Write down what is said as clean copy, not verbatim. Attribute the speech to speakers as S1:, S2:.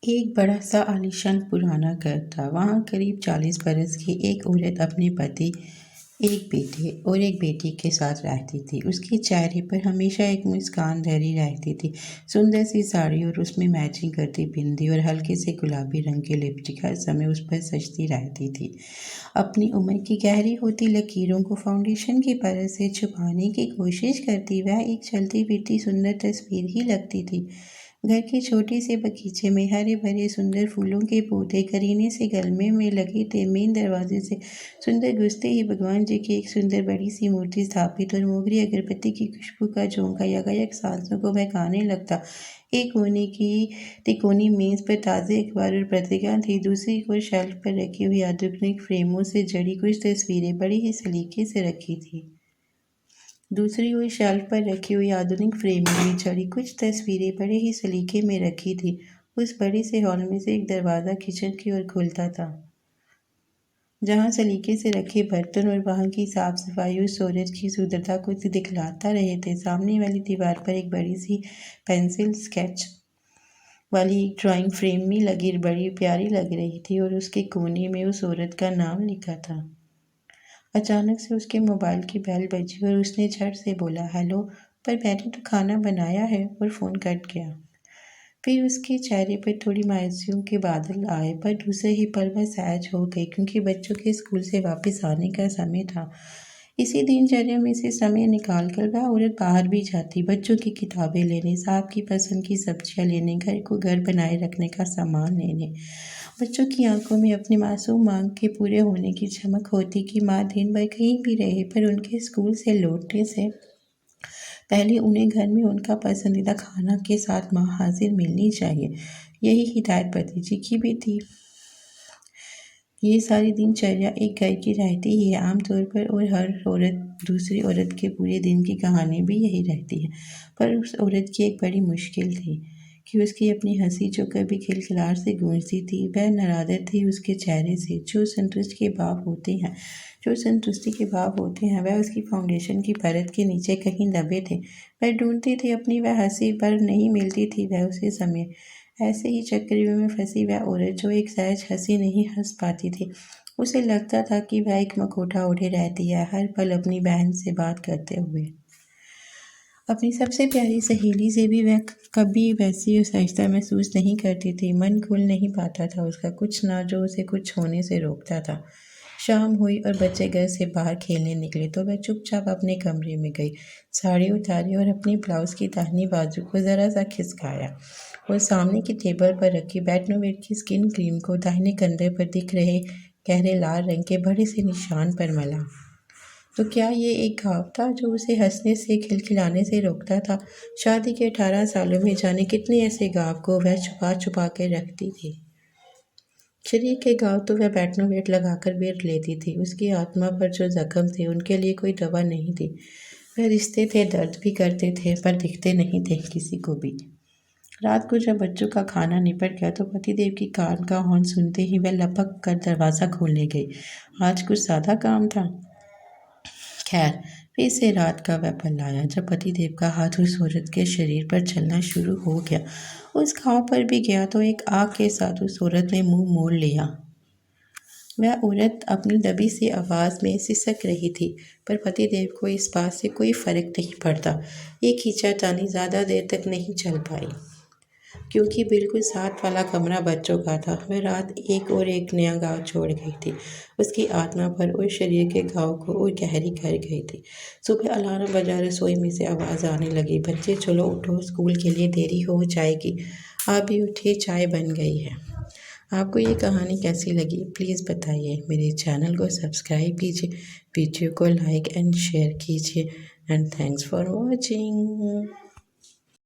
S1: एक बड़ा सा आलीशान पुराना घर था। वहाँ करीब 40 बरस की एक औरत अपने पति, एक बेटे और एक बेटी के साथ रहती थी। उसके चेहरे पर हमेशा एक मुस्कान धरी रहती थी। सुंदर सी साड़ी और उसमें मैचिंग करती बिंदी और हल्के से गुलाबी रंग की लिपस्टिक हर समय उस पर सजती रहती थी। अपनी उम्र की गहरी होती लकीरों को फाउंडेशन की परत से छुपाने की कोशिश करती वह एक चलती फिरती सुंदर तस्वीर ही लगती थी। घर के छोटे से बगीचे में हरे भरे सुंदर फूलों के पौधे करीने से गलमे में लगे थे। मेन दरवाजे से सुंदर घुसते ही भगवान जी की एक सुंदर बड़ी सी मूर्ति स्थापित और मोगरी अगरबत्ती की खुशबू का झोंका यकायक सांसों को बहकाने लगता। एक कोने की तिकोनी मेज पर ताज़े अखबार और पत्रिका थी। दूसरी ओर शेल्फ पर रखी हुई आधुनिक फ्रेमों से जड़ी कुछ तस्वीरें बड़ी ही सलीके से रखी थी। दूसरी ओर शेल्फ पर रखी हुई आधुनिक फ्रेमों में जड़ी कुछ तस्वीरें बड़े ही सलीके में रखी थी। उस बड़े से हॉल में से एक दरवाज़ा किचन की ओर खुलता था, जहाँ सलीके से रखे बर्तन और वहाँ की साफ सफाई उस औरत की सुंदरता को दिखलाता रहे थे। सामने वाली दीवार पर एक बड़ी सी पेंसिल स्केच वाली एक ड्राइंग फ्रेम में लगी बड़ी प्यारी लग रही थी और उसके कोने में उस औरत का नाम लिखा था। अचानक से उसके मोबाइल की बेल बजी और उसने झट से बोला, हेलो, पर मैंने तो खाना बनाया है, और फ़ोन कट गया। फिर उसके चेहरे पर थोड़ी मायूसियों के बादल आए, पर दूसरे ही पल वह सहज हो गई क्योंकि बच्चों के स्कूल से वापस आने का समय था। इसी दिनचर्या में से समय निकाल कर वह औरत बाहर भी जाती, बच्चों की किताबें लेने, साहब की पसंद की सब्जियां लेने, घर को घर बनाए रखने का सामान लेने। बच्चों की आंखों में अपनी मासूम मांग के पूरे होने की चमक होती कि माँ दिन भर कहीं भी रहे, पर उनके स्कूल से लौटने से पहले उन्हें घर में उनका पसंदीदा खाना के साथ माँ हाजिर मिलनी चाहिए। यही हिदायत पति जी की भी थी। ये सारी दिनचर्या एक घर की रहती ही है आमतौर पर, और हर औरत दूसरी औरत के पूरे दिन की कहानी भी यही रहती है। पर उस औरत की एक बड़ी मुश्किल थी कि उसकी अपनी हंसी जो कभी खिलखिलाहट से गूंजती थी, वह नरादर थी उसके चेहरे से। जो संतुष्टि के भाव होते हैं वह उसकी फाउंडेशन की परत के नीचे कहीं दबे थे। वह ढूंढती थी अपनी वह हंसी, पर नहीं मिलती थी वह उसे समय। ऐसे ही चक्रव्यूह में फंसी वह औरत जो एक सहज हंसी नहीं हंस पाती थी। उसे लगता था कि वह एक मखौटा ओढ़े रहती है, हर पल अपनी बहन से बात करते हुए। अपनी सबसे प्यारी सहेली से भी वह कभी वैसी सहजता महसूस नहीं करती थी। मन खुल नहीं पाता था उसका, कुछ ना जो उसे कुछ होने से रोकता था। शाम हुई और बच्चे घर से बाहर खेलने निकले तो वह चुपचाप अपने कमरे में गई, साड़ी उतारी और अपनी ब्लाउज की दाहिनी बाजू को ज़रा सा खिसकाया और सामने की टेबल पर रखी बैटनोवेट की स्किन क्रीम को दाहिने कंधे पर दिख रहे गहरे लाल रंग के बड़े से निशान पर मला। तो क्या ये एक घाव था जो उसे हंसने से खिलखिलाने से रोकता था? शादी के 18 सालों में जाने कितने ऐसे घाव को वह छुपा छुपा के रखती थी। शरीर के घाव तो वह बैटनोवेट लगाकर बेर लेती थी। उसकी आत्मा पर जो जख्म थे उनके लिए कोई दवा नहीं थी। वह रिश्ते थे, दर्द भी करते थे, पर दिखते नहीं थे किसी को भी। रात को जब बच्चों का खाना निपट गया तो पतिदेव की कार का हॉर्न सुनते ही वह लपक कर दरवाज़ा खोलने गई। आज कुछ सादा काम था। खैर, फिर से रात का वह पल आया जब पतिदेव का हाथ उस औरत के शरीर पर चलना शुरू हो गया। उस घाव पर भी गया तो एक आग के साथ उस औरत ने मुंह मोड़ लिया। वह औरत अपनी दबी सी आवाज़ में सिसक रही थी, पर पतिदेव को इस बात से कोई फर्क नहीं पड़ता। ये खींचातानी ज़्यादा देर तक नहीं चल पाई, क्योंकि बिल्कुल साथ वाला कमरा बच्चों का था। वह रात एक और एक नया घाव छोड़ गई थी, उसकी आत्मा पर और शरीर के घाव को और गहरी कर गई थी। सुबह अलार्म बजा, रसोई में से आवाज़ आने लगी, बच्चे चलो उठो, स्कूल के लिए देरी हो जाएगी। आप भी उठिए, चाय बन गई है। आपको ये कहानी कैसी लगी प्लीज़ बताइए। मेरे चैनल को सब्सक्राइब कीजिए, वीडियो को लाइक एंड शेयर कीजिए, एंड थैंक्स फॉर वॉचिंग।